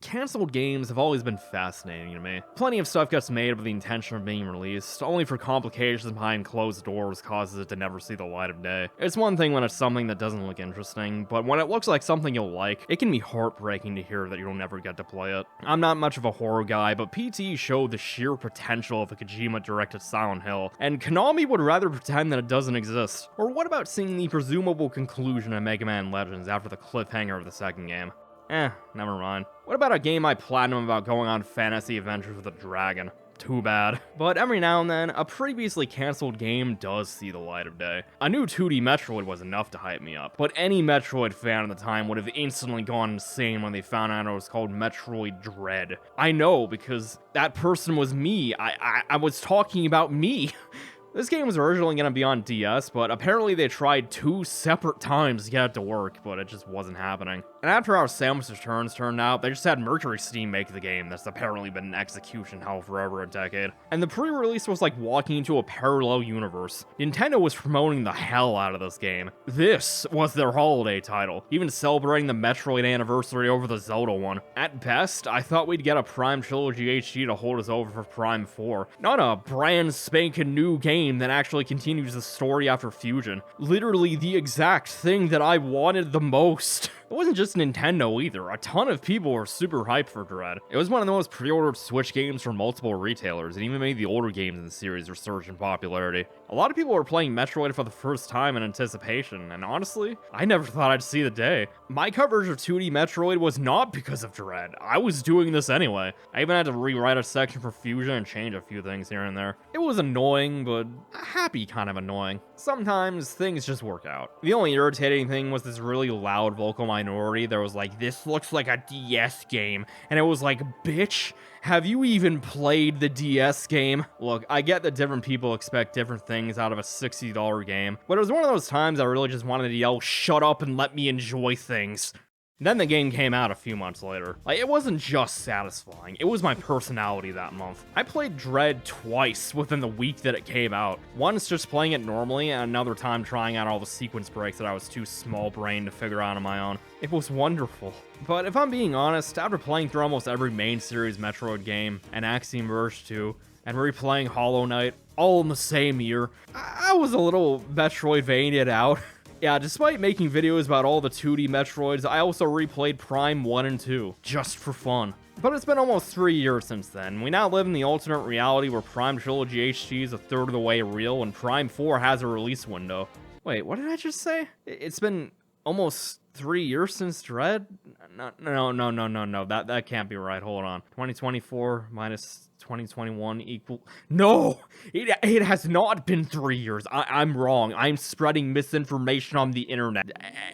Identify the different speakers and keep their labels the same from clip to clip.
Speaker 1: Cancelled games have always been fascinating to me. Plenty of stuff gets made with the intention of being released, only for complications behind closed doors causes it to never see the light of day. It's one thing when it's something that doesn't look interesting, but when it looks like something you'll like, it can be heartbreaking to hear that you'll never get to play it. I'm not much of a horror guy, but PT showed the sheer potential of a Kojima-directed Silent Hill, and Konami would rather pretend that it doesn't exist. Or what about seeing the presumable conclusion of Mega Man Legends after the cliffhanger of the second game? Never mind. What about a game I platinum about going on fantasy adventures with a dragon? Too bad. But every now and then, a previously cancelled game does see the light of day. A new 2D Metroid was enough to hype me up, but any Metroid fan at the time would have instantly gone insane when they found out it was called Metroid Dread. I know, because that person was me. I was talking about me. This game was originally going to be on DS, but apparently they tried 2 separate times to get it to work, but it just wasn't happening. And after how Samus Returns turned out, they just had Mercury Steam make the game that's apparently been in execution hell for over a decade. And the pre-release was like walking into a parallel universe. Nintendo was promoting the hell out of this game. This was their holiday title, even celebrating the Metroid anniversary over the Zelda one. At best, I thought we'd get a Prime Trilogy HD to hold us over for Prime 4, not a brand spanking new game that actually continues the story after Fusion. Literally the exact thing that I wanted the most. It wasn't just Nintendo either. A ton of people were super hyped for Dread. It was one of the most pre-ordered Switch games from multiple retailers, and even made the older games in the series resurge in popularity. A lot of people were playing Metroid for the first time in anticipation, and honestly, I never thought I'd see the day. My coverage of 2D Metroid was not because of Dread. I was doing this anyway. I even had to rewrite a section for Fusion and change a few things here and there. It was annoying, but happy kind of annoying. Sometimes things just work out. The only irritating thing was this really loud vocal minority that was like, this looks like a DS game, and it was like, bitch, have you even played the DS game? Look, I get that different people expect different things out of a $60 game, but it was one of those times I really just wanted to yell, shut up and let me enjoy things. Then the game came out a few months later. Like, it wasn't just satisfying, it was my personality that month. I played Dread twice within the week that it came out. Once just playing it normally, and another time trying out all the sequence breaks that I was too small-brained to figure out on my own. It was wonderful. But if I'm being honest, after playing through almost every main series Metroid game, and Axiom Verge 2, and replaying Hollow Knight, all in the same year, I was a little Metroidvania'd out. Yeah, despite making videos about all the 2D Metroids, I also replayed Prime 1 and 2, just for fun. But it's been almost 3 years since then. We now live in the alternate reality where Prime Trilogy HD is a third of the way real, and Prime 4 has a release window. Wait, what did I just say? It's been almost 3 years since Dread? No, that can't be right, hold on. 2024 minus 2021 equal... No! It has not been 3 years. I'm wrong. I'm spreading misinformation on the internet.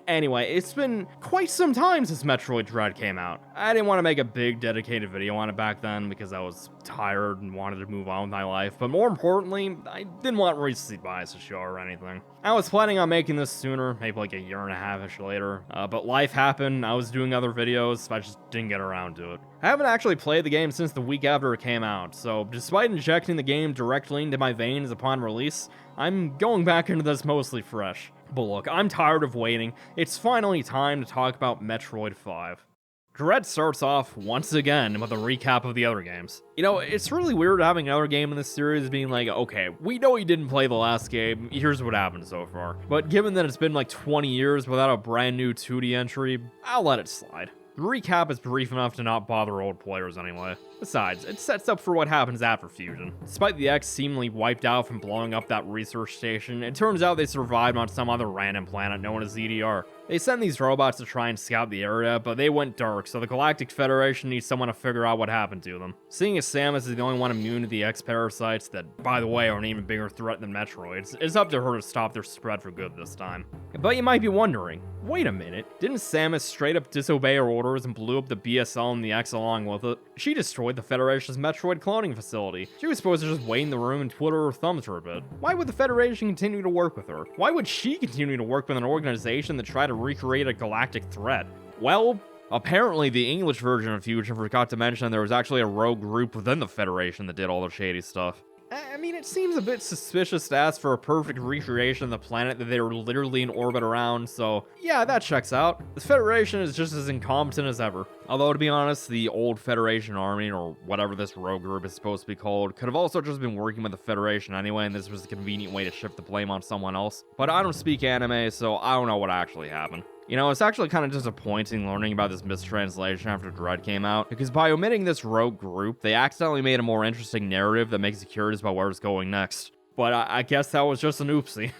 Speaker 1: Anyway, it's been quite some time since Metroid Dread came out. I didn't want to make a big dedicated video on it back then because I was tired and wanted to move on with my life, but more importantly, I didn't want recency bias to show or anything. I was planning on making this sooner, maybe like a year and a half-ish later, but life happened, I was doing other videos, so I just didn't get around to it. I haven't actually played the game since the week after it came out, so despite injecting the game directly into my veins upon release, I'm going back into this mostly fresh. But look, I'm tired of waiting. It's finally time to talk about Metroid 5. Dread starts off, once again, with a recap of the other games. You know, it's really weird having another game in this series being like, okay, we know you didn't play the last game, here's what happened so far. But given that it's been like 20 years without a brand new 2D entry, I'll let it slide. The recap is brief enough to not bother old players anyway. Besides, it sets up for what happens after Fusion. Despite the X seemingly wiped out from blowing up that research station, it turns out they survived on some other random planet known as ZDR. They sent these robots to try and scout the area, but they went dark, so the Galactic Federation needs someone to figure out what happened to them. Seeing as Samus is the only one immune to the X-parasites that, by the way, are an even bigger threat than Metroids, it's up to her to stop their spread for good this time. But you might be wondering, wait a minute, didn't Samus straight up disobey her orders and blew up the BSL and the X along with it? She destroyed the Federation's Metroid cloning facility. She was supposed to just wait in the room and twiddle her thumbs for a bit. Why would the Federation continue to work with her? Why would she continue to work with an organization that tried to recreate a galactic threat? Well, apparently the English version of Fusion forgot to mention there was actually a rogue group within the Federation that did all the shady stuff. I mean, it seems a bit suspicious to ask for a perfect recreation of the planet that they were literally in orbit around, so yeah, that checks out. The Federation is just as incompetent as ever. Although, to be honest, the old Federation Army, or whatever this rogue group is supposed to be called, could have also just been working with the Federation anyway, and this was a convenient way to shift the blame on someone else. But I don't speak anime, so I don't know what actually happened. You know, it's actually kind of disappointing learning about this mistranslation after Dread came out, because by omitting this rogue group, they accidentally made a more interesting narrative that makes you curious about where it's going next. But I guess that was just an oopsie.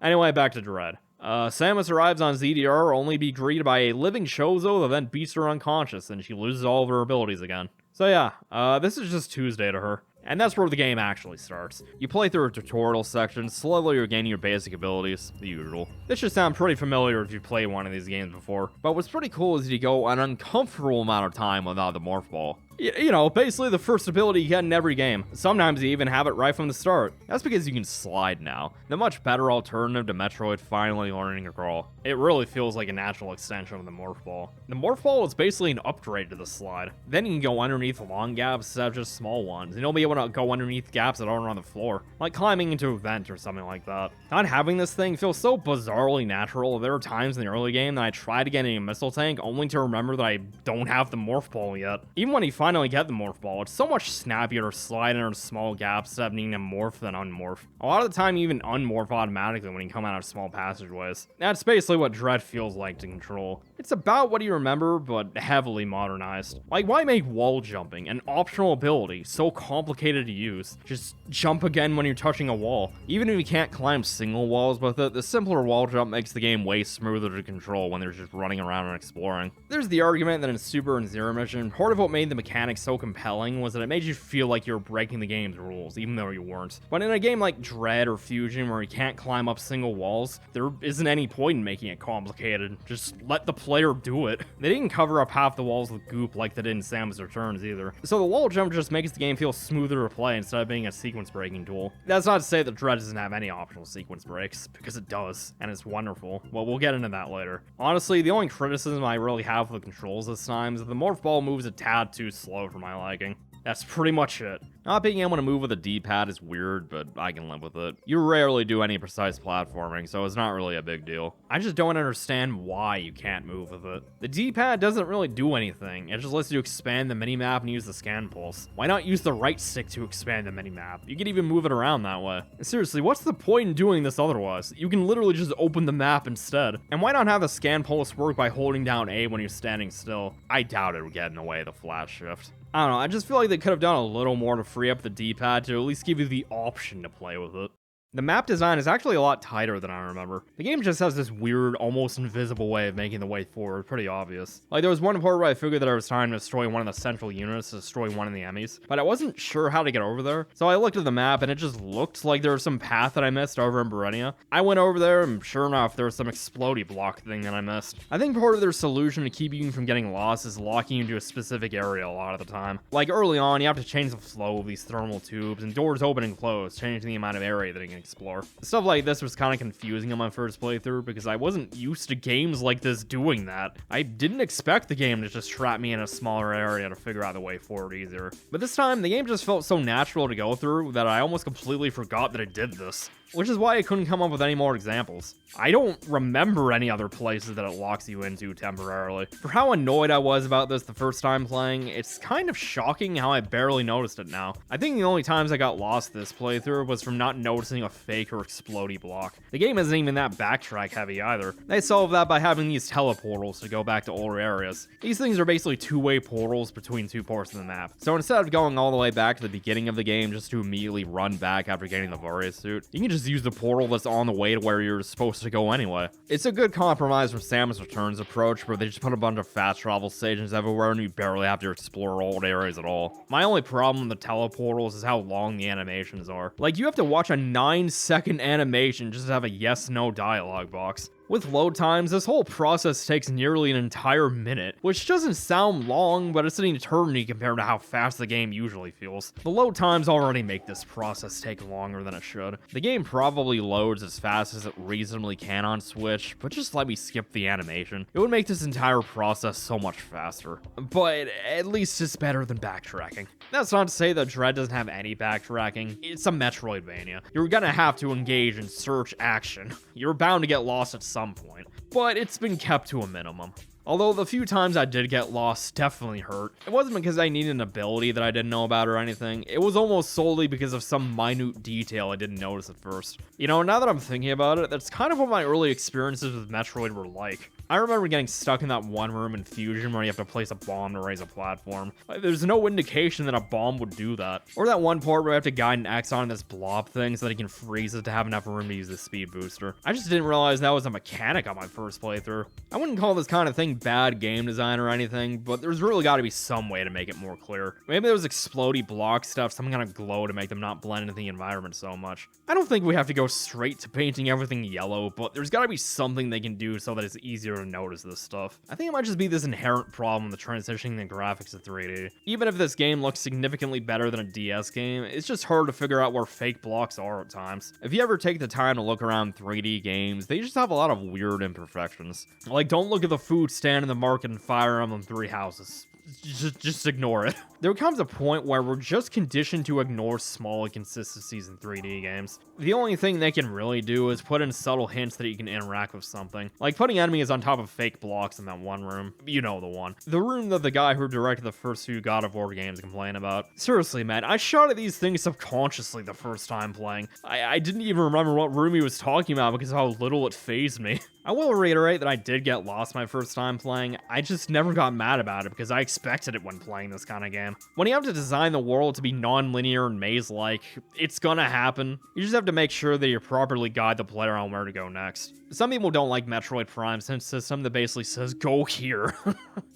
Speaker 1: Anyway, back to Dread. Samus arrives on ZDR only to be greeted by a living Chozo that then beats her unconscious, and she loses all of her abilities again. So yeah, this is just Tuesday to her. And that's where the game actually starts. You play through a tutorial section, slowly you're gaining your basic abilities, the usual. This should sound pretty familiar if you played one of these games before, but what's pretty cool is you go an uncomfortable amount of time without the Morph Ball. You know, basically the first ability you get in every game. Sometimes you even have it right from the start. That's because you can slide now. The much better alternative to Metroid finally learning to crawl. It really feels like a natural extension of the Morph Ball. The Morph Ball is basically an upgrade to the slide. Then you can go underneath long gaps instead of just small ones, and you'll be able to go underneath gaps that aren't on the floor, like climbing into a vent or something like that. Not having this thing feels so bizarrely natural. There are times in the early game that I tried to get a missile tank only to remember that I don't have the Morph Ball yet. Even when you finally get the Morph Ball, it's so much snappier to slide under small gaps instead of needing to morph than unmorph. A lot of the time you even unmorph automatically when you come out of small passageways. That's basically what Dread feels like to control. It's about what you remember, but heavily modernized. Like, why make wall jumping, an optional ability, so complicated to use? Just jump again when you're touching a wall. Even if you can't climb single walls with it, the simpler wall jump makes the game way smoother to control when they're just running around and exploring. There's the argument that in Super and Zero Mission, part of what made the mechanics so compelling was that it made you feel like you were breaking the game's rules, even though you weren't. But in a game like Dread or Fusion, where you can't climb up single walls, there isn't any point in making it complicated. Just let the player do it. They didn't cover up half the walls with goop like they did in Samus Returns either. So the wall jump just makes the game feel smoother to play instead of being a sequence breaking tool. That's not to say that Dread doesn't have any optional sequence breaks, because it does, and it's wonderful. Well, we'll get into that later. Honestly, the only criticism I really have of the controls this time is that the Morph Ball moves a tad too slow for my liking. That's pretty much it. Not being able to move with a D-pad is weird, but I can live with it. You rarely do any precise platforming, so it's not really a big deal. I just don't understand why you can't move with it. The D-pad doesn't really do anything. It just lets you expand the minimap and use the scan pulse. Why not use the right stick to expand the minimap? You can even move it around that way. Seriously, what's the point in doing this otherwise? You can literally just open the map instead. And why not have the scan pulse work by holding down A when you're standing still? I doubt it would get in the way of the flash shift. I don't know, I just feel like they could have done a little more to free up the D-pad to at least give you the option to play with it. The map design is actually a lot tighter than I remember. The game just has this weird, almost invisible way of making the way forward pretty obvious. Like, there was one part where I figured that I was trying to destroy one of the central units to destroy one of the enemies, but I wasn't sure how to get over there. So I looked at the map and it just looked like there was some path that I missed over in Berenia. I went over there and sure enough, there was some explodey block thing that I missed. I think part of their solution to keep you from getting lost is locking you into a specific area a lot of the time. Like early on, you have to change the flow of these thermal tubes and doors open and close, changing the amount of area that you can explore. Stuff like this was kind of confusing on my first playthrough because I wasn't used to games like this doing that. I didn't expect the game to just trap me in a smaller area to figure out the way forward easier. But this time, the game just felt so natural to go through that I almost completely forgot that it did this. Which is why I couldn't come up with any more examples. I don't remember any other places that it locks you into temporarily. For how annoyed I was about this the first time playing, it's kind of shocking how I barely noticed it now. I think the only times I got lost this playthrough was from not noticing a fake or explodey block. The game isn't even that backtrack heavy either. They solve that by having these teleportals to go back to older areas. These things are basically two-way portals between two parts of the map. So instead of going all the way back to the beginning of the game just to immediately run back after getting the Varia suit, you can just use the portal that's on the way to where you're supposed to go anyway. It's a good compromise from Samus Returns approach where they just put a bunch of fast travel stations everywhere and you barely have to explore old areas at all. My only problem with the teleportals is how long the animations are. Like, you have to watch a 9-second animation just to have a yes-no dialogue box. With load times, this whole process takes nearly an entire minute, which doesn't sound long, but it's an eternity compared to how fast the game usually feels. The load times already make this process take longer than it should. The game probably loads as fast as it reasonably can on Switch, but just let me skip the animation. It would make this entire process so much faster. But at least it's better than backtracking. That's not to say that Dread doesn't have any backtracking. It's a Metroidvania. You're gonna have to engage in search action. You're bound to get lost at some point, but it's been kept to a minimum. Although the few times I did get lost definitely hurt. It wasn't because I needed an ability that I didn't know about or anything. It was almost solely because of some minute detail I didn't notice at first. You know, now that I'm thinking about it, that's kind of what my early experiences with Metroid were like. I remember getting stuck in that one room in Fusion where you have to place a bomb to raise a platform. There's no indication that a bomb would do that. Or that one part where I have to guide an X on this blob thing so that he can freeze it to have enough room to use the speed booster. I just didn't realize that was a mechanic on my first playthrough. I wouldn't call this kind of thing bad game design or anything, but there's really got to be some way to make it more clear. Maybe there was explodey block stuff, some kind of glow to make them not blend into the environment so much. I don't think we have to go straight to painting everything yellow, but there's got to be something they can do so that it's easier to notice this stuff. I think it might just be this inherent problem with transitioning the graphics to 3D. Even if this game looks significantly better than a DS game, it's just hard to figure out where fake blocks are at times. If you ever take the time to look around 3D games, they just have a lot of weird imperfections. Like, don't look at the food stand in the market in Fire Emblem Three Houses. Just ignore it. There comes a point where we're just conditioned to ignore small inconsistencies in 3D games. The only thing they can really do is put in subtle hints that you can interact with something. Like putting enemies on top of fake blocks in that one room. You know the one. The room that the guy who directed the first few God of War games complained about. Seriously, man, I shot at these things subconsciously the first time playing. I didn't even remember what room he was talking about because of how little it fazed me. I will reiterate that I did get lost my first time playing. I just never got mad about it because I expected it when playing this kind of game. When you have to design the world to be non-linear and maze-like, it's gonna happen. You just have to make sure that you properly guide the player on where to go next. Some people don't like Metroid Prime's hint system that basically says, go here.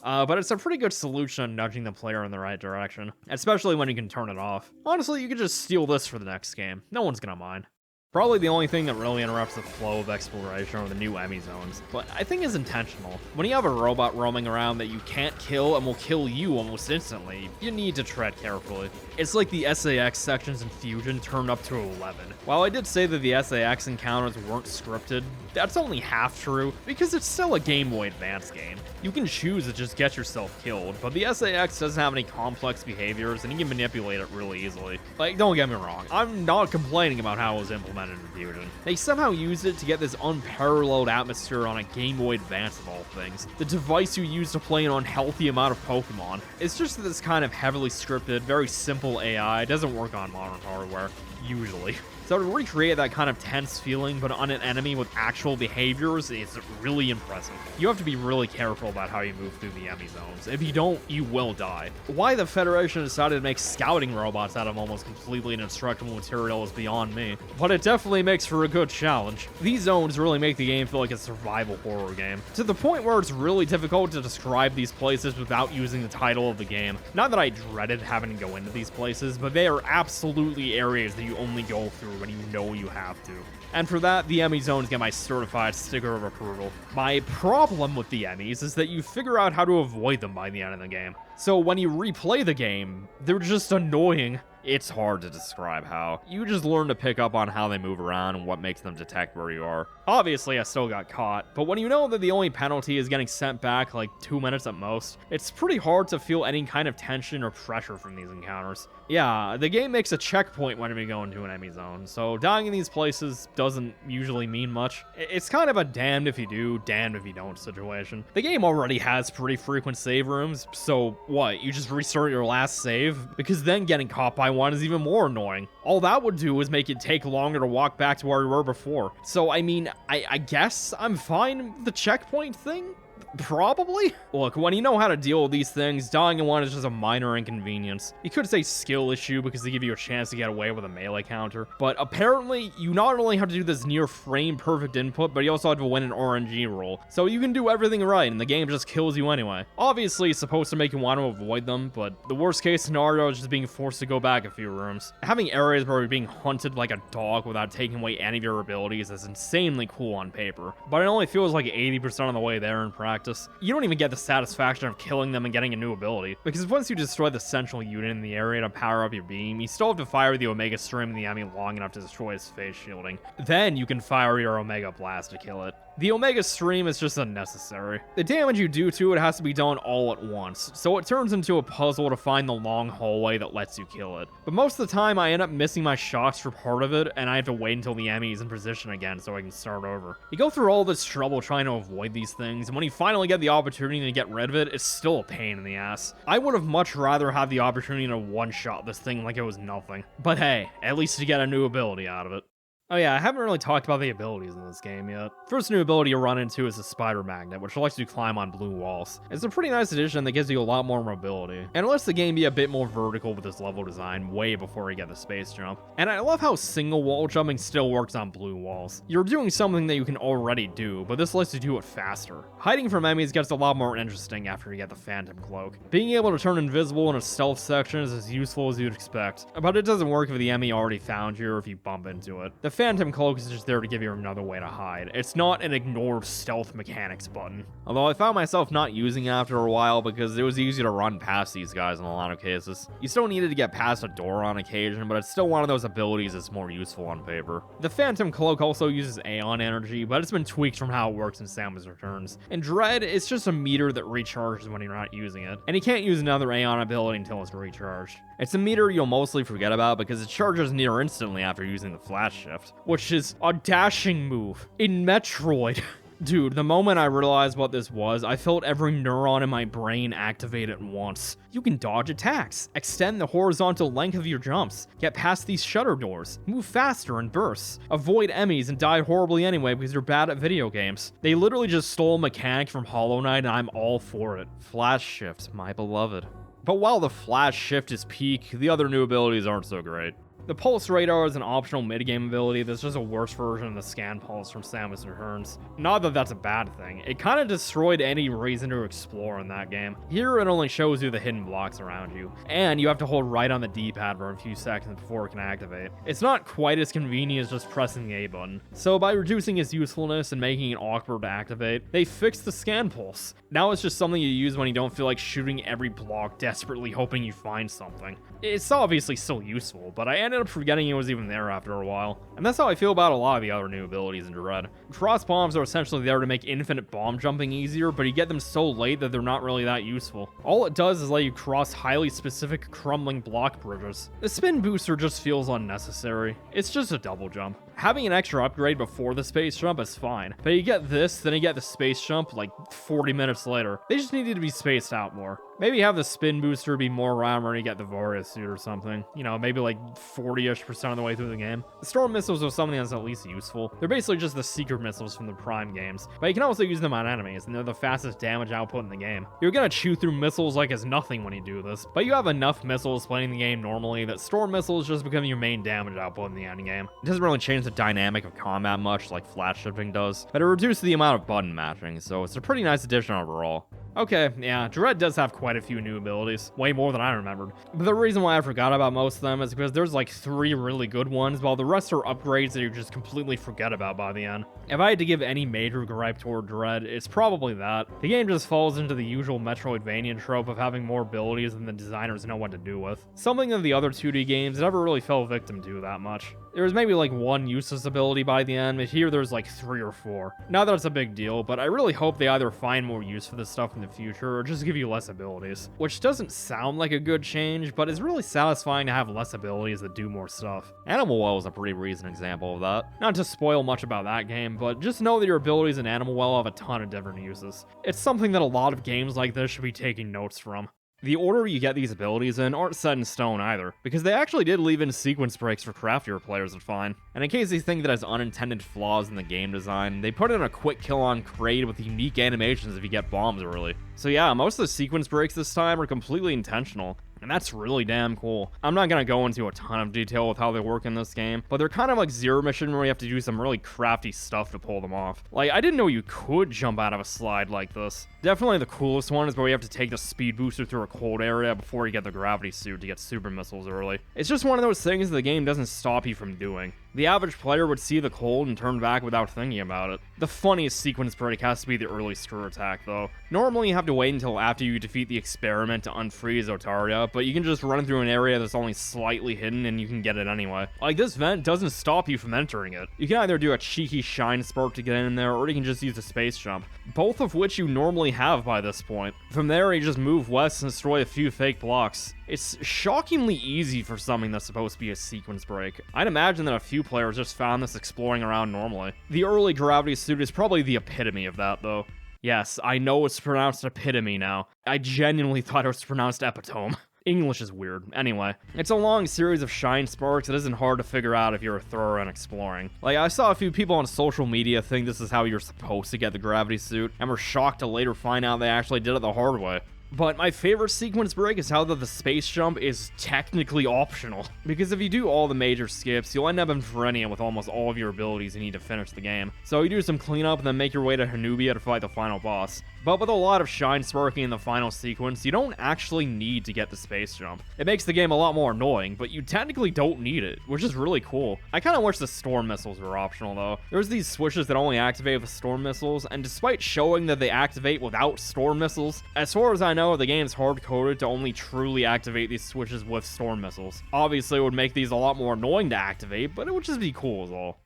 Speaker 1: But it's a pretty good solution on nudging the player in the right direction, especially when you can turn it off. Honestly, you could just steal this for the next game. No one's gonna mind. Probably the only thing that really interrupts the flow of exploration are the new E.M.M.I zones, but I think it's intentional. When you have a robot roaming around that you can't kill and will kill you almost instantly, you need to tread carefully. It's like the SAX sections in Fusion turned up to 11. While I did say that the SAX encounters weren't scripted, that's only half true, because it's still a Game Boy Advance game. You can choose to just get yourself killed, but the SAX doesn't have any complex behaviors and you can manipulate it really easily. Like, don't get me wrong, I'm not complaining about how it was implemented in Fusion. They somehow used it to get this unparalleled atmosphere on a Game Boy Advance of all things. The device you use to play an unhealthy amount of Pokemon. It's just that this kind of heavily scripted, very simple AI doesn't work on modern hardware, usually. So to recreate that kind of tense feeling, but on an enemy with actual behaviors, is really impressive. You have to be really careful about how you move through the E.M.M.I zones. If you don't, you will die. Why the Federation decided to make scouting robots out of almost completely indestructible material is beyond me, but it definitely makes for a good challenge. These zones really make the game feel like a survival horror game, to the point where it's really difficult to describe these places without using the title of the game. Not that I dreaded having to go into these places, but they are absolutely areas that you only go through when you know you have to. And for that, the E.M.M.I zones get my certified sticker of approval. My problem with the E.M.M.Is is that you figure out how to avoid them by the end of the game. So when you replay the game, they're just annoying. It's hard to describe how. You just learn to pick up on how they move around and what makes them detect where you are. Obviously, I still got caught, but when you know that the only penalty is getting sent back like 2 minutes at most, it's pretty hard to feel any kind of tension or pressure from these encounters. Yeah, the game makes a checkpoint when we go into an E.M.M.I zone, so dying in these places doesn't usually mean much. It's kind of a damned if you do, damned if you don't situation. The game already has pretty frequent save rooms, so what, you just restart your last save? Because then getting caught by one is even more annoying. All that would do is make it take longer to walk back to where we were before. So I mean, I guess I'm fine with the checkpoint thing? Probably? Look, when you know how to deal with these things, dying in one is just a minor inconvenience. You could say skill issue because they give you a chance to get away with a melee counter, but apparently you not only have to do this near frame perfect input, but you also have to win an RNG roll. So you can do everything right and the game just kills you anyway. Obviously it's supposed to make you want to avoid them, but the worst case scenario is just being forced to go back a few rooms. Having areas where you're being hunted like a dog without taking away any of your abilities is insanely cool on paper, but it only feels like 80% of the way there in practice. You don't even get the satisfaction of killing them and getting a new ability, because once you destroy the central unit in the area to power up your beam, you still have to fire the Omega Stream in the enemy long enough to destroy his face shielding. Then you can fire your Omega Blast to kill it. The Omega Stream is just unnecessary. The damage you do to it has to be done all at once, so it turns into a puzzle to find the long hallway that lets you kill it. But most of the time I end up missing my shots for part of it, and I have to wait until the enemy is in position again so I can start over. You go through all this trouble trying to avoid these things, and when you finally get the opportunity to get rid of it, it's still a pain in the ass. I would have much rather had the opportunity to one-shot this thing like it was nothing. But hey, at least you get a new ability out of it. Oh yeah, I haven't really talked about the abilities in this game yet. First new ability you run into is the Spider Magnet, which lets you climb on blue walls. It's a pretty nice addition that gives you a lot more mobility, and it lets the game be a bit more vertical with this level design way before you get the space jump. And I love how single wall jumping still works on blue walls. You're doing something that you can already do, but this lets you do it faster. Hiding from enemies gets a lot more interesting after you get the Phantom Cloak. Being able to turn invisible in a stealth section is as useful as you'd expect, but it doesn't work if the enemy already found you or if you bump into it. The Phantom Cloak is just there to give you another way to hide. It's not an ignore stealth mechanics button. Although I found myself not using it after a while because it was easy to run past these guys in a lot of cases. You still needed to get past a door on occasion, but it's still one of those abilities that's more useful on paper. The Phantom Cloak also uses Aeon energy, but it's been tweaked from how it works in Samus Returns. In Dread, it's just a meter that recharges when you're not using it, and you can't use another Aeon ability until it's recharged. It's a meter you'll mostly forget about because it charges near instantly after using the Flash Shift, which is a dashing move in Metroid. Dude, the moment I realized what this was, I felt every neuron in my brain activate at once. You can dodge attacks, extend the horizontal length of your jumps, get past these shutter doors, move faster in bursts, avoid enemies and die horribly anyway because you're bad at video games. They literally just stole a mechanic from Hollow Knight and I'm all for it. Flash Shift, my beloved. But while the Flash Shift is peak, the other new abilities aren't so great. The Pulse Radar is an optional mid-game ability that's just a worse version of the Scan Pulse from Samus Returns. Not that that's a bad thing, it kinda destroyed any reason to explore in that game. Here it only shows you the hidden blocks around you, and you have to hold right on the D-pad for a few seconds before it can activate. It's not quite as convenient as just pressing the A button, so by reducing its usefulness and making it awkward to activate, they fixed the Scan Pulse. Now it's just something you use when you don't feel like shooting every block desperately hoping you find something. It's obviously still useful, but I ended up forgetting it was even there after a while. And that's how I feel about a lot of the other new abilities in Dread. Cross bombs are essentially there to make infinite bomb jumping easier, but you get them so late that they're not really that useful. All it does is let you cross highly specific crumbling block bridges. The spin booster just feels unnecessary. It's just a double jump. Having an extra upgrade before the space jump is fine, but you get this, then you get the space jump like 40 minutes later. They just needed to be spaced out more. Maybe have the spin booster be more around when you get the Varia suit or something. You know, maybe like 40-ish% of the way through the game. The storm missiles are something that's at least useful. They're basically just the secret missiles from the Prime games, but you can also use them on enemies, and they're the fastest damage output in the game. You're gonna chew through missiles like it's nothing when you do this, but you have enough missiles playing the game normally that storm missiles just become your main damage output in the endgame. It doesn't really change the dynamic of combat much like flash shifting does, but it reduces the amount of button matching, so it's a pretty nice addition overall. Okay, yeah, Dread does have quite a few new abilities, way more than I remembered. But the reason why I forgot about most of them is because there's like 3 really good ones, while the rest are upgrades that you just completely forget about by the end. If I had to give any major gripe toward Dread, it's probably that. The game just falls into the usual Metroidvania trope of having more abilities than the designers know what to do with. Something that the other 2D games never really fell victim to that much. There was maybe like 1 useless ability by the end, but here there's like 3 or 4. Not that it's a big deal, but I really hope they either find more use for this stuff in the future or just give you less abilities. Which doesn't sound like a good change, but it's really satisfying to have less abilities that do more stuff. Animal Well is a pretty recent example of that. Not to spoil much about that game, but just know that your abilities in Animal Well have a ton of different uses. It's something that a lot of games like this should be taking notes from. The order you get these abilities in aren't set in stone either, because they actually did leave in sequence breaks for craftier players to find. And in case you think that has unintended flaws in the game design, they put in a quick kill on Kraid with unique animations if you get bombs early. So yeah, most of the sequence breaks this time are completely intentional, and that's really damn cool. I'm not gonna go into a ton of detail with how they work in this game, but they're kind of like Zero Mission where you have to do some really crafty stuff to pull them off. Like, I didn't know you could jump out of a slide like this. Definitely the coolest one is where you have to take the speed booster through a cold area before you get the gravity suit to get super missiles early. It's just one of those things the game doesn't stop you from doing. The average player would see the cold and turn back without thinking about it. The funniest sequence break has to be the early screw attack though. Normally you have to wait until after you defeat the experiment to unfreeze Otaria, but you can just run through an area that's only slightly hidden and you can get it anyway. Like, this vent doesn't stop you from entering it. You can either do a cheeky shine spark to get in there, or you can just use a space jump, both of which you normally have by this point. From there, you just move west and destroy a few fake blocks. It's shockingly easy for something that's supposed to be a sequence break. I'd imagine that a few players just found this exploring around normally. The early gravity suit is probably the epitome of that though. Yes, I know it's pronounced epitome now. I genuinely thought it was pronounced epitome. English is weird. Anyway, it's a long series of shine sparks that isn't hard to figure out if you're a thorough and exploring. Like, I saw a few people on social media think this is how you're supposed to get the gravity suit, and were shocked to later find out they actually did it the hard way. But my favorite sequence break is how the space jump is technically optional. Because if you do all the major skips, you'll end up in Ferenia with almost all of your abilities you need to finish the game. So you do some cleanup and then make your way to Hanubia to fight the final boss. But with a lot of shine sparking in the final sequence, you don't actually need to get the space jump. It makes the game a lot more annoying, but you technically don't need it, which is really cool. I kinda wish the storm missiles were optional though. There's these switches that only activate with storm missiles, and despite showing that they activate without storm missiles, as far as I know, the game's hard-coded to only truly activate these switches with storm missiles. Obviously, it would make these a lot more annoying to activate, but it would just be cool as all.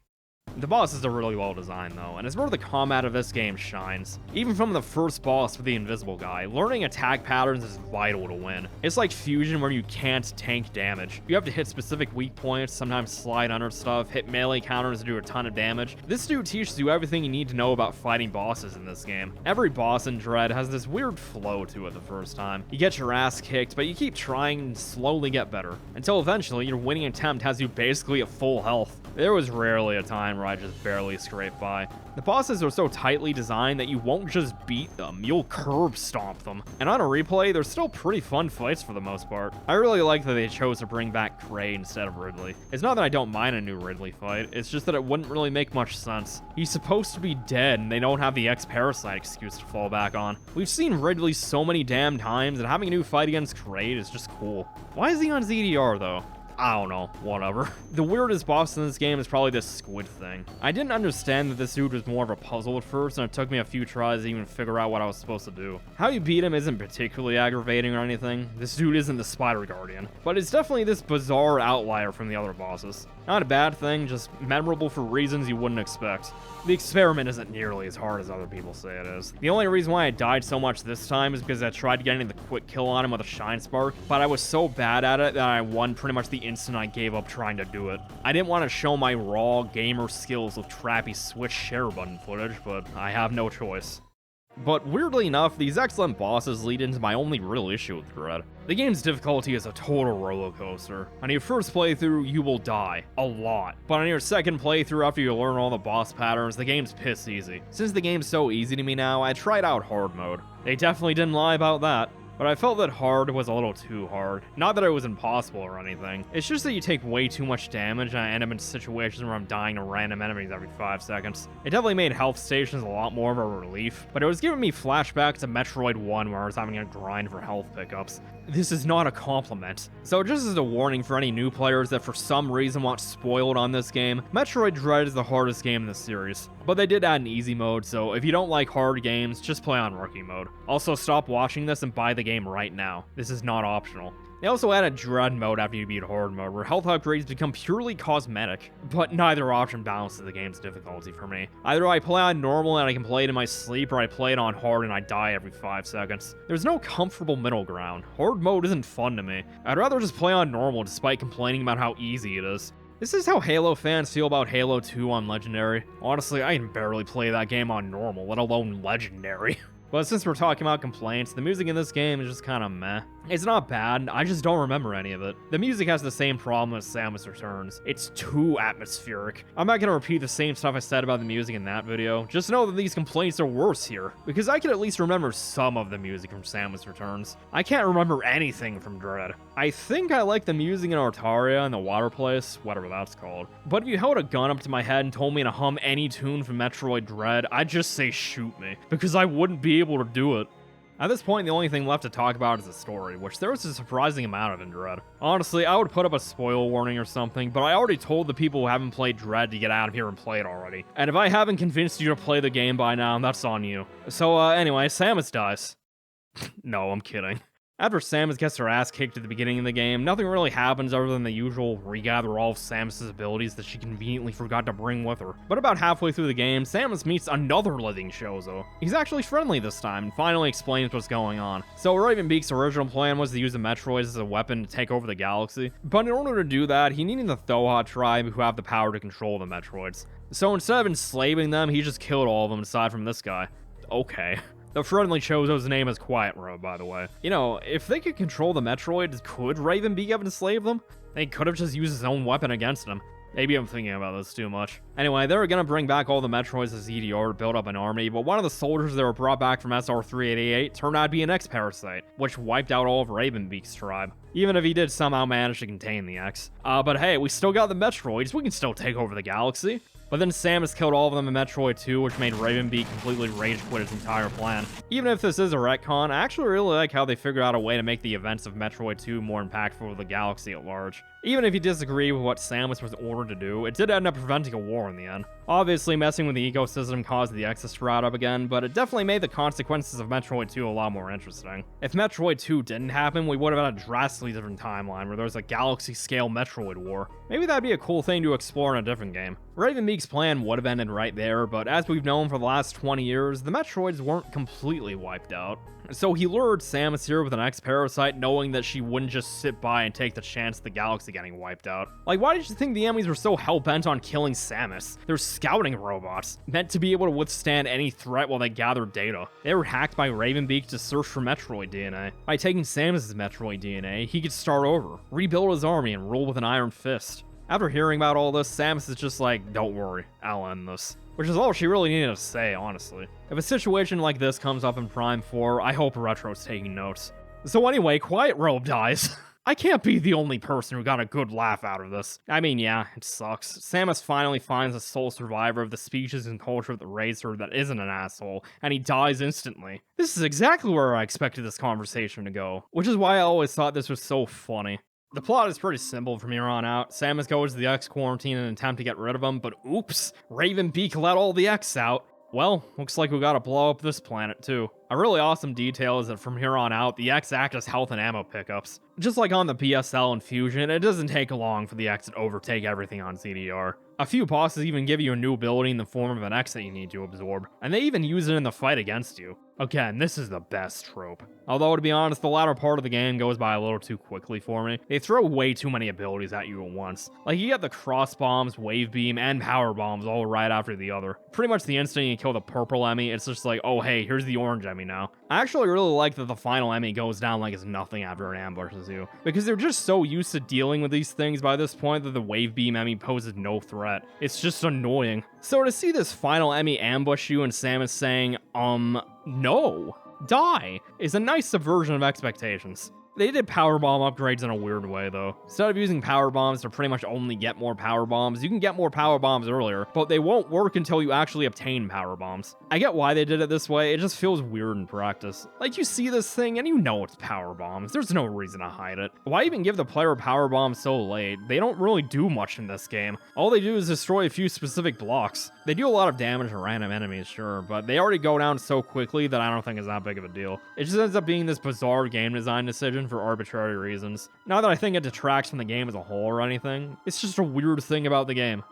Speaker 1: The bosses are really well designed though, and it's where the combat of this game shines. Even from the first boss with the invisible guy, learning attack patterns is vital to win. It's like Fusion where you can't tank damage. You have to hit specific weak points, sometimes slide under stuff, hit melee counters to do a ton of damage. This dude teaches you everything you need to know about fighting bosses in this game. Every boss in Dread has this weird flow to it the first time. You get your ass kicked, but you keep trying and slowly get better, until eventually your winning attempt has you basically at full health. There was rarely a time where I just barely scraped by. The bosses are so tightly designed that you won't just beat them, you'll curb stomp them. And on a replay, they're still pretty fun fights for the most part. I really like that they chose to bring back Kraid instead of Ridley. It's not that I don't mind a new Ridley fight, it's just that it wouldn't really make much sense. He's supposed to be dead, and they don't have the X-Parasite excuse to fall back on. We've seen Ridley so many damn times, and having a new fight against Kraid is just cool. Why is he on ZDR though? I don't know, whatever. The weirdest boss in this game is probably this squid thing. I didn't understand that this dude was more of a puzzle at first, and it took me a few tries to even figure out what I was supposed to do. How you beat him isn't particularly aggravating or anything. This dude isn't the Spider Guardian, but it's definitely this bizarre outlier from the other bosses. Not a bad thing, just memorable for reasons you wouldn't expect. The experiment isn't nearly as hard as other people say it is. The only reason why I died so much this time is because I tried getting the quick kill on him with a shine spark, but I was so bad at it that I won pretty much the instant I gave up trying to do it. I didn't want to show my raw gamer skills with crappy Switch share button footage, but I have no choice. But weirdly enough, these excellent bosses lead into my only real issue with Dread. The game's difficulty is a total roller coaster. On your first playthrough, you will die. A lot. But on your second playthrough after you learn all the boss patterns, the game's piss easy. Since the game's so easy to me now, I tried out hard mode. They definitely didn't lie about that. But I felt that hard was a little too hard. Not that it was impossible or anything. It's just that you take way too much damage and I end up in situations where I'm dying to random enemies every 5 seconds. It definitely made health stations a lot more of a relief, but it was giving me flashbacks to Metroid 1 where I was having a grind for health pickups. This is not a compliment. So just as a warning for any new players that for some reason want spoiled on this game, Metroid Dread is the hardest game in the series. But they did add an easy mode, so if you don't like hard games, just play on rookie mode. Also, stop watching this and buy the game right now. This is not optional. They also added Dread mode after you beat hard mode, where health upgrades become purely cosmetic, but neither option balances the game's difficulty for me. Either I play on normal and I can play it in my sleep, or I play it on hard and I die every 5 seconds. There's no comfortable middle ground. Hard mode isn't fun to me. I'd rather just play on normal despite complaining about how easy it is. This is how Halo fans feel about Halo 2 on Legendary. Honestly, I can barely play that game on normal, let alone Legendary. But since we're talking about complaints, the music in this game is just kinda meh. It's not bad, I just don't remember any of it. The music has the same problem as Samus Returns. It's too atmospheric. I'm not gonna repeat the same stuff I said about the music in that video. Just know that these complaints are worse here, because I can at least remember some of the music from Samus Returns. I can't remember anything from Dread. I think I like the music in Artaria and the water place, whatever that's called. But if you held a gun up to my head and told me to hum any tune from Metroid Dread, I'd just say shoot me, because I wouldn't be able to do it. At this point, the only thing left to talk about is the story, which there was a surprising amount of in Dread. Honestly, I would put up a spoil warning or something, but I already told the people who haven't played Dread to get out of here and play it already. And if I haven't convinced you to play the game by now, that's on you. So, anyway, Samus dies. No, I'm kidding. After Samus gets her ass kicked at the beginning of the game, nothing really happens other than the usual regather all of Samus's abilities that she conveniently forgot to bring with her. But about halfway through the game, Samus meets another living Shozo. He's actually friendly this time and finally explains what's going on. So Ravenbeak's original plan was to use the Metroids as a weapon to take over the galaxy, but in order to do that, he needed the Thoha tribe who have the power to control the Metroids. So instead of enslaving them, he just killed all of them aside from this guy. Okay. The friendly Chozo's name is Quiet Road, by the way. You know, if they could control the Metroids, could Ravenbeak have enslaved them? They could have just used his own weapon against them. Maybe I'm thinking about this too much. Anyway, they were gonna bring back all the Metroids to ZDR to build up an army, but one of the soldiers that were brought back from SR-388 turned out to be an X-Parasite, which wiped out all of Ravenbeak's tribe. Even if he did somehow manage to contain the X. But hey, we still got the Metroids, we can still take over the galaxy. But then Samus killed all of them in Metroid 2, which made Ravenbeak completely rage quit his entire plan. Even if this is a retcon, I actually really like how they figured out a way to make the events of Metroid 2 more impactful for the galaxy at large. Even if you disagree with what Samus was ordered to do, it did end up preventing a war in the end. Obviously, messing with the ecosystem caused the Exes to sprout up again, but it definitely made the consequences of Metroid 2 a lot more interesting. If Metroid 2 didn't happen, we would have had a drastically different timeline where there was a galaxy-scale Metroid war. Maybe that'd be a cool thing to explore in a different game. Ravenbeak's plan would have ended right there, but as we've known for the last 20 years, the Metroids weren't completely wiped out. So he lured Samus here with an X-Parasite, knowing that she wouldn't just sit by and take the chance of the galaxy getting wiped out. Like, why did you think the E.M.M.Is were so hell-bent on killing Samus? They're scouting robots, meant to be able to withstand any threat while they gather data. They were hacked by Ravenbeak to search for Metroid DNA. By taking Samus's Metroid DNA, he could start over, rebuild his army, and rule with an iron fist. After hearing about all this, Samus is just like, don't worry, I'll end this. Which is all she really needed to say, honestly. If a situation like this comes up in Prime 4, I hope Retro's taking notes. So anyway, Quiet Robe dies. I can't be the only person who got a good laugh out of this. I mean, yeah, it sucks. Samus finally finds a sole survivor of the species and culture that raised her that isn't an asshole, and he dies instantly. This is exactly where I expected this conversation to go, which is why I always thought this was so funny. The plot is pretty simple from here on out. Samus goes to the X quarantine in an attempt to get rid of him, but oops, Ravenbeak let all the X out. Well, looks like we gotta blow up this planet too. A really awesome detail is that from here on out, the X act as health and ammo pickups. Just like on the PSL and Fusion, it doesn't take long for the X to overtake everything on CDR. A few bosses even give you a new ability in the form of an X that you need to absorb, and they even use it in the fight against you. Again, this is the best trope. Although, to be honest, the latter part of the game goes by a little too quickly for me. They throw way too many abilities at you at once. Like, you get the cross bombs, wave beam, and power bombs all right after the other. Pretty much the instant you kill the purple E.M.M.I, it's just like, oh hey, here's the orange E.M.M.I now. I actually really like that the final E.M.M.I goes down like it's nothing after it ambushes you, because they're just so used to dealing with these things by this point that the wave beam E.M.M.I poses no threat. It's just annoying. So to see this final E.M.M.I ambush you and Samus saying, no, die, is a nice subversion of expectations. They did powerbomb upgrades in a weird way, though. Instead of using power bombs to pretty much only get more power bombs, you can get more power bombs earlier, but they won't work until you actually obtain power bombs. I get why they did it this way, it just feels weird in practice. Like, you see this thing and you know it's power bombs, there's no reason to hide it. Why even give the player power bombs so late? They don't really do much in this game. All they do is destroy a few specific blocks. They do a lot of damage to random enemies, sure, but they already go down so quickly that I don't think it's that big of a deal. It just ends up being this bizarre game design decision for arbitrary reasons. Not that I think it detracts from the game as a whole or anything, it's just a weird thing about the game.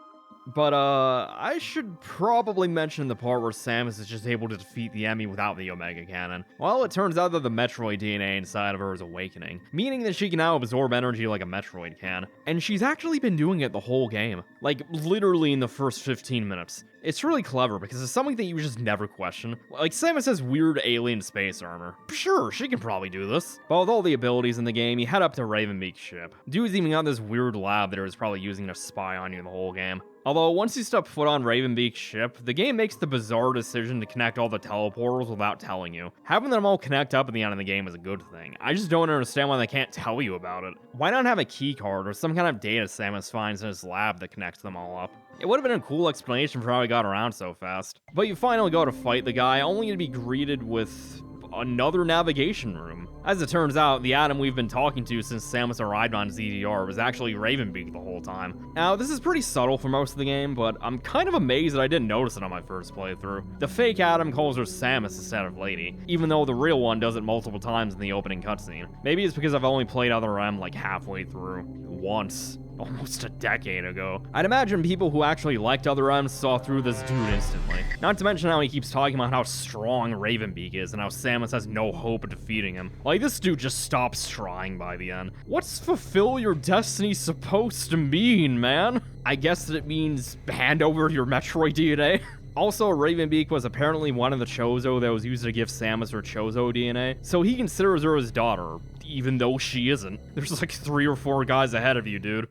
Speaker 1: But, I should probably mention the part where Samus is just able to defeat the E.M.M.I without the Omega Cannon. Well, it turns out that the Metroid DNA inside of her is awakening, meaning that she can now absorb energy like a Metroid can. And she's actually been doing it the whole game. Like, literally in the first 15 minutes. It's really clever because it's something that you just never question. Like, Samus has weird alien space armor. Sure, she can probably do this. But with all the abilities in the game, you head up to Ravenbeak's ship. Dude's even got this weird lab that he was probably using to spy on you the whole game. Although, once you step foot on Ravenbeak's ship, the game makes the bizarre decision to connect all the teleporters without telling you. Having them all connect up at the end of the game is a good thing. I just don't understand why they can't tell you about it. Why not have a keycard or some kind of data Samus finds in his lab that connects them all up? It would have been a cool explanation for how he got around so fast. But you finally go to fight the guy, only to be greeted with another navigation room. As it turns out, the Adam we've been talking to since Samus arrived on ZDR was actually Ravenbeak the whole time. Now, this is pretty subtle for most of the game, but I'm kind of amazed that I didn't notice it on my first playthrough. The fake Adam calls her Samus instead of Lady, even though the real one does it multiple times in the opening cutscene. Maybe it's because I've only played Other M like halfway through. Once. Almost a decade ago. I'd imagine people who actually liked Other M saw through this dude instantly. Not to mention how he keeps talking about how strong Ravenbeak is and how Samus has no hope of defeating him. Like, this dude just stops trying by the end. What's fulfill your destiny supposed to mean, man? I guess that it means hand over your Metroid DNA. Also, Ravenbeak was apparently one of the Chozo that was used to give Samus her Chozo DNA, so he considers her his daughter, even though she isn't. There's like 3 or 4 guys ahead of you, dude.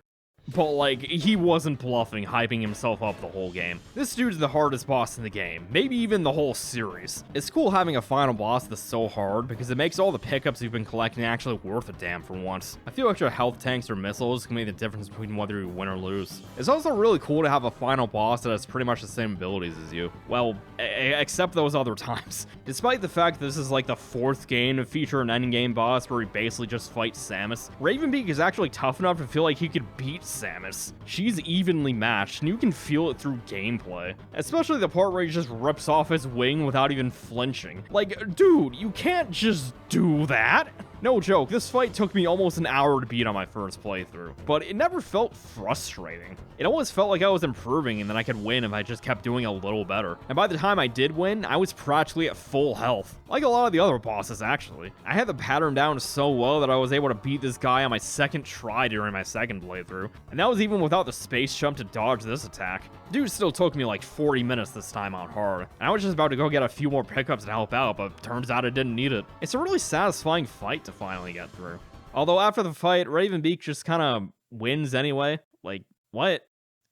Speaker 1: But, like, he wasn't bluffing, hyping himself up the whole game. This dude's the hardest boss in the game, maybe even the whole series. It's cool having a final boss that's so hard, because it makes all the pickups you've been collecting actually worth a damn for once. A few extra health tanks or missiles can make the difference between whether you win or lose. It's also really cool to have a final boss that has pretty much the same abilities as you. Well, except those other times. Despite the fact that this is like the 4th game to feature an endgame boss where he basically just fights Samus, Ravenbeak is actually tough enough to feel like he could beat Samus. She's evenly matched, and you can feel it through gameplay. Especially the part where he just rips off his wing without even flinching. Like, dude, you can't just do that. No joke, this fight took me almost an hour to beat on my first playthrough, but it never felt frustrating. It always felt like I was improving and that I could win if I just kept doing a little better. And by the time I did win, I was practically at full health. Like a lot of the other bosses, actually. I had the pattern down so well that I was able to beat this guy on my second try during my second playthrough. And that was even without the space jump to dodge this attack. Dude still took me like 40 minutes this time on hard. And I was just about to go get a few more pickups to help out, but turns out I didn't need it. It's a really satisfying fight to finally get through. Although after the fight, Ravenbeak just kind of wins anyway. Like, what?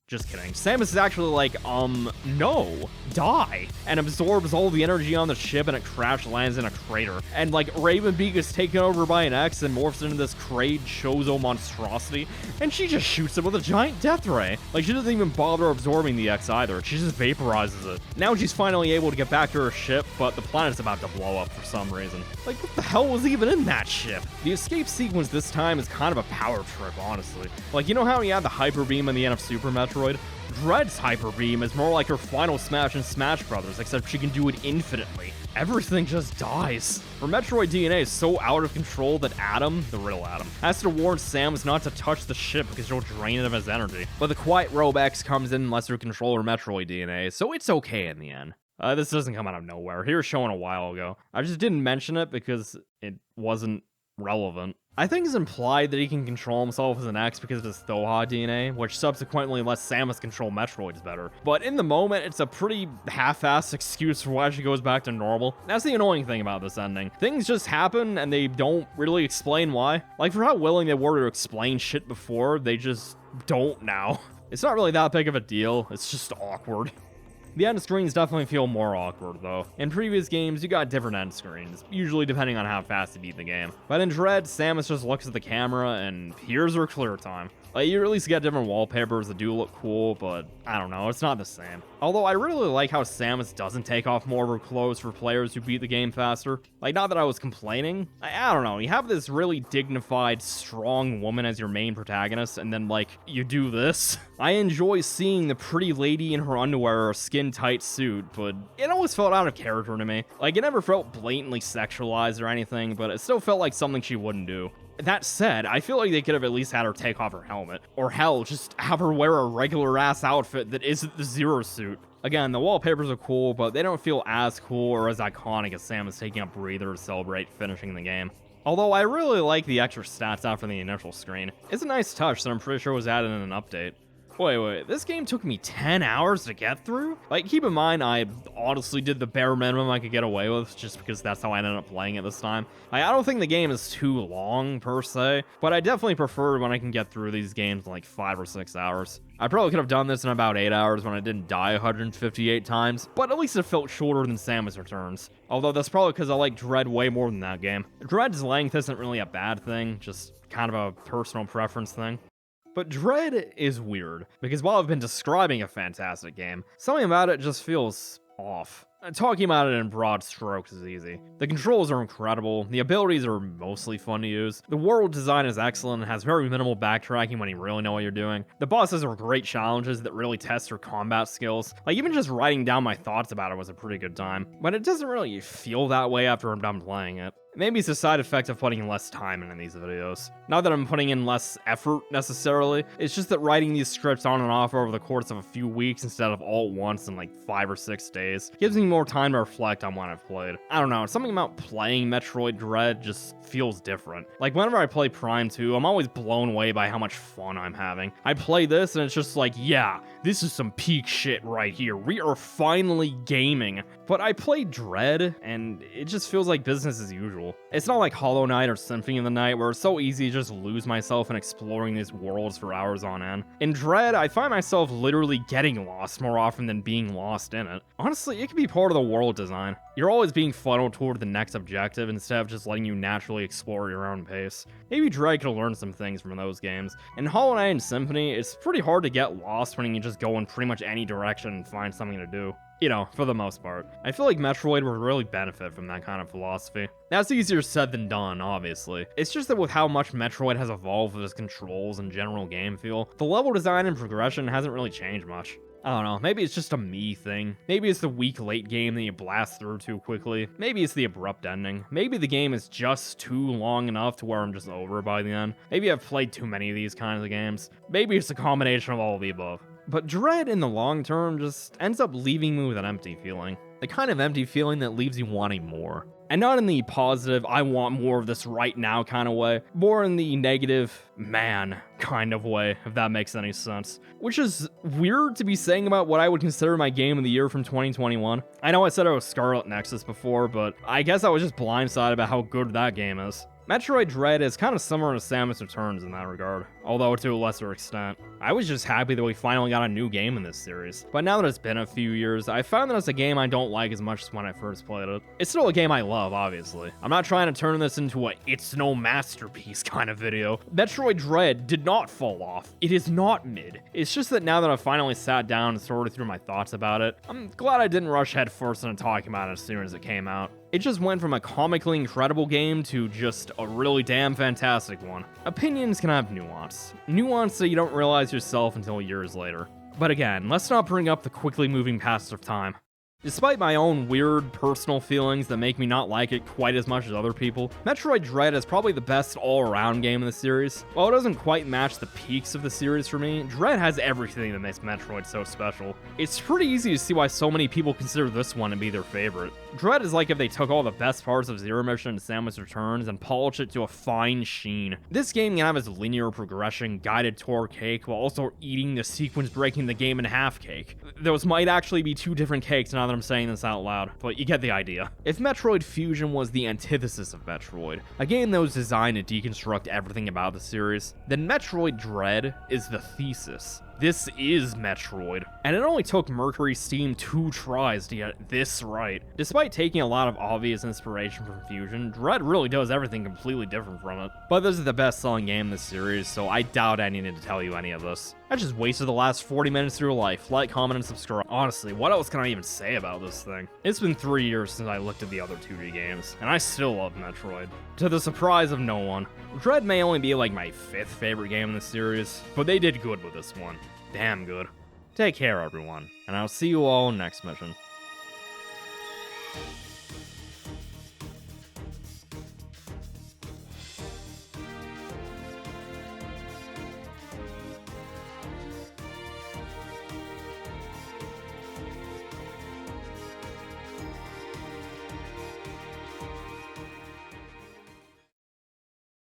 Speaker 1: Just kidding. Samus is actually like, no, die, and absorbs all the energy on the ship, and it crash lands in a crater. And like, Ravenbeak is taken over by an X and morphs into this Kraid Chozo monstrosity, and she just shoots it with a giant death ray. Like, she doesn't even bother absorbing the X either. She just vaporizes it. Now she's finally able to get back to her ship, but the planet's about to blow up for some reason. Like, what the hell was even in that ship? The escape sequence this time is kind of a power trip, honestly. Like, you know how he had the Hyper Beam in the end of Super Metroid? Dread's Hyper Beam is more like her final smash in Smash Brothers, except she can do it infinitely. Everything just dies. Her Metroid DNA is so out of control that Adam, the real Adam, has to warn Samus not to touch the ship because she'll drain it of his energy. But the Quiet Robe X comes in and lets her control her Metroid DNA, so it's okay in the end. This doesn't come out of nowhere. He was shown a while ago. I just didn't mention it because it wasn't relevant. I think it's implied that he can control himself as an X because of his Thoha DNA, which subsequently lets Samus control Metroids better. But in the moment, it's a pretty half-assed excuse for why she goes back to normal. That's the annoying thing about this ending. Things just happen and they don't really explain why. Like, for how willing they were to explain shit before, they just don't now. It's not really that big of a deal, it's just awkward. The end screens definitely feel more awkward, though. In previous games, you got different end screens, usually depending on how fast you beat the game. But in Dread, Samus just looks at the camera, and here's her clear time. Like, you at least get different wallpapers that do look cool, but I don't know, it's not the same. Although I really like how Samus doesn't take off more of her clothes for players who beat the game faster. Like, not that I was complaining. I don't know, you have this really dignified, strong woman as your main protagonist, and then, like, you do this. I enjoy seeing the pretty lady in her underwear or skin-tight suit, but it always felt out of character to me. Like, it never felt blatantly sexualized or anything, but it still felt like something she wouldn't do. That said, I feel like they could have at least had her take off her helmet. Or hell, just have her wear a regular ass outfit that isn't the Zero suit. Again, the wallpapers are cool, but they don't feel as cool or as iconic as Samus taking a breather to celebrate finishing the game. Although I really like the extra stats after the initial screen. It's a nice touch that I'm pretty sure was added in an update. Wait, this game took me 10 hours to get through? Like, keep in mind, I honestly did the bare minimum I could get away with, just because that's how I ended up playing it this time. I don't think the game is too long, per se, but I definitely prefer when I can get through these games in like 5 or 6 hours. I probably could have done this in about 8 hours when I didn't die 158 times, but at least it felt shorter than Samus Returns. Although that's probably because I like Dread way more than that game. Dread's length isn't really a bad thing, just kind of a personal preference thing. But Dread is weird, because while I've been describing a fantastic game, something about it just feels off. Talking about it in broad strokes is easy. The controls are incredible, the abilities are mostly fun to use, the world design is excellent and has very minimal backtracking when you really know what you're doing. The bosses are great challenges that really test your combat skills. Like, even just writing down my thoughts about it was a pretty good time, but it doesn't really feel that way after I'm done playing it. Maybe it's a side effect of putting less time into these videos. Not that I'm putting in less effort, necessarily. It's just that writing these scripts on and off over the course of a few weeks instead of all at once in like 5 or 6 days gives me more time to reflect on what I've played. I don't know, something about playing Metroid Dread just feels different. Like, whenever I play Prime 2, I'm always blown away by how much fun I'm having. I play this and it's just like, yeah, this is some peak shit right here. We are finally gaming. But I play Dread, and it just feels like business as usual. It's not like Hollow Knight or Symphony of the Night, where it's so easy to just lose myself in exploring these worlds for hours on end. In Dread, I find myself literally getting lost more often than being lost in it. Honestly, it can be part of the world design. You're always being funneled toward the next objective instead of just letting you naturally explore your own pace. Maybe Dread could learn some things from those games. In Hollow Knight and Symphony, it's pretty hard to get lost when you can just go in pretty much any direction and find something to do. You know, for the most part. I feel like Metroid would really benefit from that kind of philosophy. That's easier said than done, obviously. It's just that with how much Metroid has evolved with its controls and general game feel, the level design and progression hasn't really changed much. I don't know, maybe it's just a me thing. Maybe it's the weak late game that you blast through too quickly. Maybe it's the abrupt ending. Maybe the game is just too long enough to where I'm just over by the end. Maybe I've played too many of these kinds of games. Maybe it's a combination of all of the above. But Dread in the long term just ends up leaving me with an empty feeling. The kind of empty feeling that leaves you wanting more. And not in the positive, I want more of this right now kind of way, more in the negative, man kind of way, if that makes any sense. Which is weird to be saying about what I would consider my game of the year from 2021. I know I said it was Scarlet Nexus before, but I guess I was just blindsided about how good that game is. Metroid Dread is kind of similar to Samus Returns in that regard, although to a lesser extent. I was just happy that we finally got a new game in this series, but now that it's been a few years, I found that it's a game I don't like as much as when I first played it. It's still a game I love, obviously. I'm not trying to turn this into a "it's no masterpiece" kind of video. Metroid Dread did not fall off. It is not mid. It's just that now that I've finally sat down and sorted through my thoughts about it, I'm glad I didn't rush headfirst into talking about it as soon as it came out. It just went from a comically incredible game to just a really damn fantastic one. Opinions can have nuance. Nuance that you don't realize yourself until years later. But again, let's not bring up the quickly moving past of time. Despite my own weird personal feelings that make me not like it quite as much as other people, Metroid Dread is probably the best all-around game in the series. While it doesn't quite match the peaks of the series for me, Dread has everything that makes Metroid so special. It's pretty easy to see why so many people consider this one to be their favorite. Dread is like if they took all the best parts of Zero Mission and Samus Returns and polished it to a fine sheen. This game can have its linear progression, guided tour cake, while also eating the sequence breaking the game in half cake. Those might actually be two different cakes now that I'm saying this out loud, but you get the idea. If Metroid Fusion was the antithesis of Metroid, a game that was designed to deconstruct everything about the series, then Metroid Dread is the thesis. This is Metroid, and it only took Mercury Steam 2 tries to get this right. Despite taking a lot of obvious inspiration from Fusion, Dread really does everything completely different from it. But this is the best-selling game in this series, so I doubt I needed to tell you any of this. I just wasted the last 40 minutes of your life. Like, comment, and subscribe. Honestly, what else can I even say about this thing? It's been 3 years since I looked at the other 2D games, and I still love Metroid. To the surprise of no one. Dread may only be like my 5th favorite game in the series, but they did good with this one. Damn good. Take care, everyone, and I'll see you all next mission.